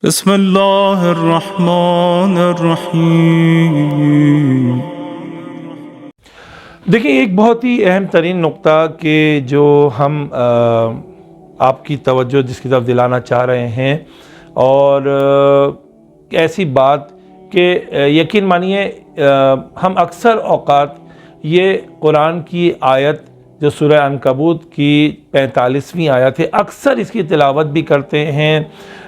بسم اللہ الرحمن الرحیم۔ دیکھیں، ایک بہت ہی اہم ترین نقطہ کہ جو ہم آپ کی توجہ جس کی طرف دلانا چاہ رہے ہیں، اور ایسی بات کہ یقین مانیے ہم اکثر اوقات یہ قرآن کی آیت جو سورہ عنکبوت کی 45ویں آیت ہے، اکثر اس کی تلاوت بھی کرتے ہیں،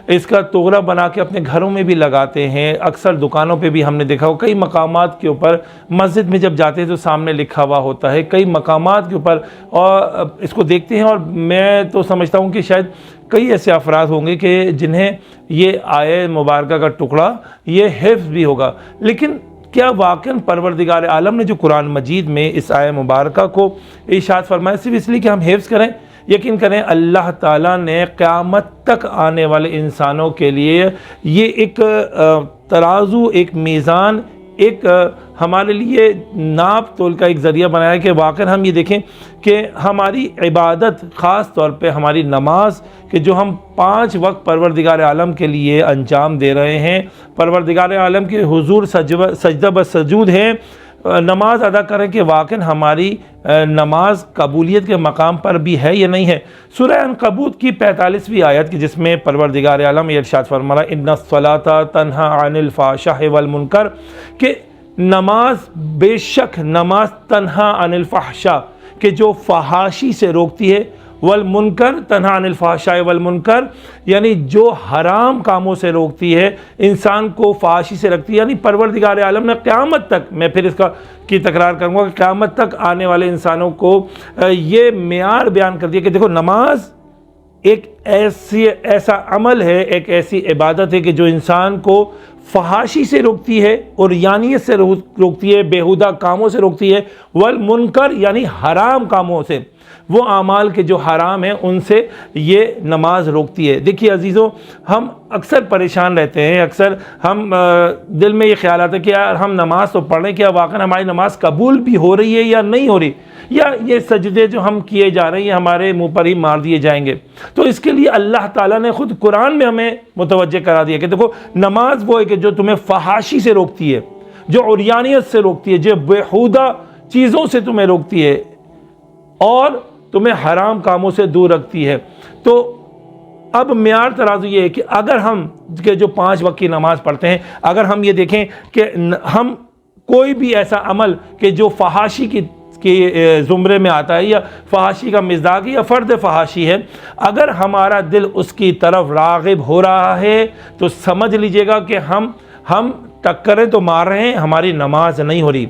اس کا تغرہ بنا کے اپنے گھروں میں بھی لگاتے ہیں، اکثر دکانوں پہ بھی ہم نے دیکھا ہو، کئی مقامات کے اوپر مسجد میں جب جاتے ہیں تو سامنے لکھا ہوا ہوتا ہے، کئی مقامات کے اوپر اور اس کو دیکھتے ہیں۔ اور میں تو سمجھتا ہوں کہ شاید کئی ایسے افراد ہوں گے کہ جنہیں یہ آیت مبارکہ کا ٹکڑا یہ حفظ بھی ہوگا، لیکن کیا واقعاً پروردگار عالم نے جو قرآن مجید میں اس آیت مبارکہ کو ارشاد فرمایا صرف اس لیے کہ ہم حفظ کریں؟ یقین کریں، اللہ تعالیٰ نے قیامت تک آنے والے انسانوں کے لیے یہ ایک ترازو، ایک میزان، ایک ہمارے لیے ناپ تول کا ایک ذریعہ بنایا ہے کہ واقعاً ہم یہ دیکھیں کہ ہماری عبادت، خاص طور پہ ہماری نماز کہ جو ہم 5 وقت پروردگار عالم کے لیے انجام دے رہے ہیں، پروردگار عالم کے حضور سجدہ بسجود ہیں، نماز ادا کریں کہ واقعاً ہماری نماز قبولیت کے مقام پر بھی ہے یا نہیں ہے۔ سورہ عنکبوت کی 45ویں آیت کی جس میں پروردگار عالم یہ ارشاد فرما رہا ہے ان الصلاۃ تنہی عن الفحشاء والمنکر، کہ نماز، بے شک نماز تنہی عن الفحشاء کہ جو فحاشی سے روکتی ہے، والمنکر تنہی عن الفحشاء والمنکر یعنی جو حرام کاموں سے روکتی ہے، انسان کو فحاشی سے رکھتی ہے، یعنی پروردگار عالم نے قیامت تک، میں پھر اس کی تکرار کروں گا کہ قیامت تک آنے والے انسانوں کو یہ معیار بیان کر دیا کہ دیکھو، نماز ایک ایسا عمل ہے، ایک ایسی عبادت ہے کہ جو انسان کو فحاشی سے روکتی ہے، عریانیت سے روکتی ہے، بیہودہ کاموں سے روکتی ہے، والمنکر یعنی حرام کاموں سے، وہ اعمال کے جو حرام ہیں ان سے یہ نماز روکتی ہے۔ دیکھیے عزیزوں، ہم اکثر پریشان رہتے ہیں، اکثر ہم دل میں یہ خیال آتا ہے کہ یار ہم نماز تو پڑھ رہے ہیں، کیا واقعا ہماری نماز قبول بھی ہو رہی ہے یا نہیں ہو رہی، یا یہ سجدے جو ہم کیے جا رہے ہیں ہمارے منہ پر ہی مار دیے جائیں گے۔ تو اس کے لیے اللہ تعالیٰ نے خود قرآن میں ہمیں متوجہ کرا دیا کہ دیکھو، نماز وہ ہے کہ جو تمہیں فحاشی سے روکتی ہے، جو عریانیت سے روکتی ہے، جو بیہودہ چیزوں سے تمہیں روکتی ہے اور تمہیں حرام کاموں سے دور رکھتی ہے۔ تو اب معیار ترازو یہ ہے کہ اگر ہم جو 5 وقت کی نماز پڑھتے ہیں، اگر ہم یہ دیکھیں کہ ہم کوئی بھی ایسا عمل کہ جو فحاشی کی زمرے میں آتا ہے، یا فحاشی کا مزداق یا فرد فحاشی ہے، اگر ہمارا دل اس کی طرف راغب ہو رہا ہے تو سمجھ لیجئے گا کہ ہم ٹکریں تو مار رہے ہیں، ہماری نماز نہیں ہو رہی۔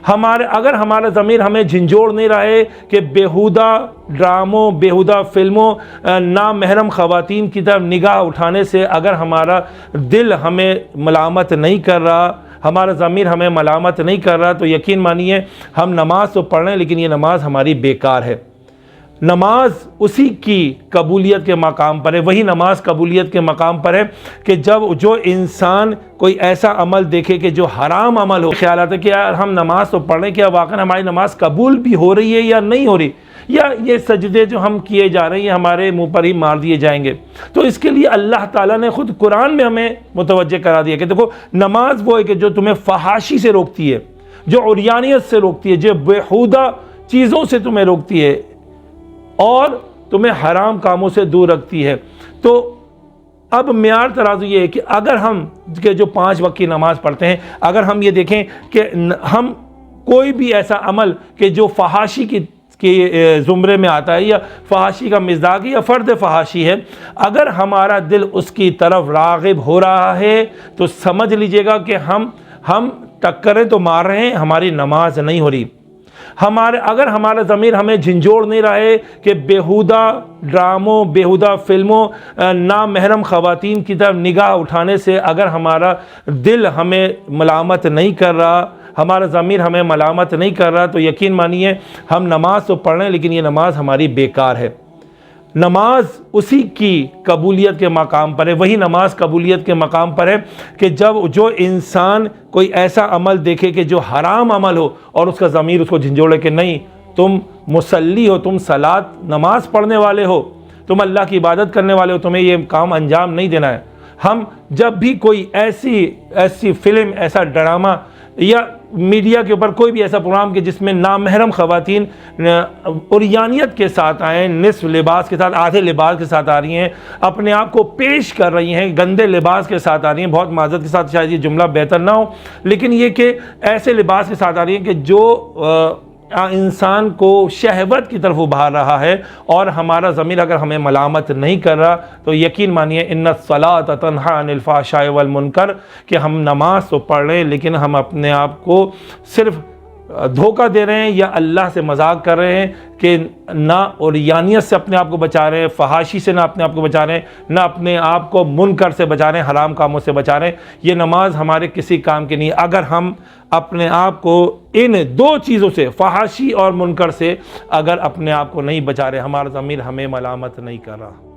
اگر ہمارا ضمیر ہمیں جھنجھوڑ نہیں رہا ہے کہ بیہودہ ڈراموں، بیہودہ فلموں، نامحرم خواتین کی طرف نگاہ اٹھانے سے اگر ہمارا دل ہمیں ملامت نہیں کر رہا، ہمارا ضمیر ہمیں ملامت نہیں کر رہا، تو یقین مانیے ہم نماز تو پڑھ رہے ہیں لیکن یہ نماز ہماری بیکار ہے۔ نماز اسی کی قبولیت کے مقام پر ہے، وہی نماز قبولیت کے مقام پر ہے کہ جو انسان کوئی ایسا عمل دیکھے کہ جو حرام عمل ہو، خیال آتا ہے کہ یار ہم نماز تو پڑھ رہے ہیں، کیا واقعا ہماری نماز قبول بھی ہو رہی ہے یا نہیں ہو رہی، یا یہ سجدے جو ہم کیے جا رہے ہیں ہمارے منہ پر ہی مار دیے جائیں گے۔ تو اس کے لیے اللہ تعالیٰ نے خود قرآن میں ہمیں متوجہ کرا دیا کہ دیکھو، نماز وہ ہے کہ جو تمہیں فحاشی سے روکتی ہے، جو عریانیت سے روکتی ہے، جو بیہودہ چیزوں سے تمہیں روکتی ہے اور تمہیں حرام کاموں سے دور رکھتی ہے۔ تو اب معیار ترازو یہ ہے کہ اگر ہم جو 5 وقت کی نماز پڑھتے ہیں، اگر ہم یہ دیکھیں کہ ہم کوئی بھی ایسا عمل کہ جو فحاشی کی زمرے میں آتا ہے، یا فحاشی کا مزداق یا فرد فحاشی ہے، اگر ہمارا دل اس کی طرف راغب ہو رہا ہے تو سمجھ لیجئے گا کہ ہم ٹکریں تو مار رہے ہیں، ہماری نماز نہیں ہو رہی۔ اگر ہمارا ضمیر ہمیں جھنجھوڑ نہیں رہا ہے کہ بیہودہ ڈراموں، بیہودہ فلموں، نامحرم خواتین کی طرف نگاہ اٹھانے سے اگر ہمارا دل ہمیں ملامت نہیں کر رہا، ہمارا ضمیر ہمیں ملامت نہیں کر رہا، تو یقین مانیے ہم نماز تو پڑھ رہے ہیں لیکن یہ نماز ہماری بیکار ہے۔ نماز اسی کی قبولیت کے مقام پر ہے، وہی نماز قبولیت کے مقام پر ہے کہ جو انسان کوئی ایسا عمل دیکھے کہ جو حرام عمل ہو اور اس کا ضمیر اس کو جھنجھوڑے کہ نہیں، تم مصلی ہو، تم نماز پڑھنے والے ہو، تم اللہ کی عبادت کرنے والے ہو، تمہیں یہ کام انجام نہیں دینا ہے۔ ہم جب بھی کوئی ایسی فلم، ایسا ڈرامہ یا میڈیا کے اوپر کوئی بھی ایسا پروگرام کہ جس میں نامحرم خواتین عریانیت کے ساتھ آئیں، نصف لباس کے ساتھ، آدھے لباس کے ساتھ آ رہی ہیں، اپنے آپ کو پیش کر رہی ہیں گندے لباس کے ساتھ آ رہی ہیں، بہت معذرت کے ساتھ شاید یہ جملہ بہتر نہ ہو، لیکن یہ کہ ایسے لباس کے ساتھ آ رہی ہیں کہ جو انسان کو شہوت کی طرف ابھار رہا ہے، اور ہمارا ضمیر اگر ہمیں ملامت نہیں کر رہا تو یقین مانیے ان الصلاۃ تنہی عن الفحشاء والمنکر، کہ ہم نماز تو پڑھ رہے ہیں لیکن ہم اپنے آپ کو صرف دھوکہ دے رہے ہیں یا اللہ سے مذاق کر رہے ہیں کہ نہ عریانیت سے اپنے آپ کو بچا رہے ہیں، فحاشی سے نہ اپنے آپ کو بچا رہے ہیں، نہ اپنے آپ کو منکر سے بچا رہے ہیں، حرام کاموں سے بچا رہے ہیں۔ یہ نماز ہمارے کسی کام کی نہیں، اگر ہم اپنے آپ کو ان دو چیزوں سے، فحاشی اور منکر سے، اگر اپنے آپ کو نہیں بچا رہے، ہمارا ضمیر ہمیں ملامت نہیں کر رہا۔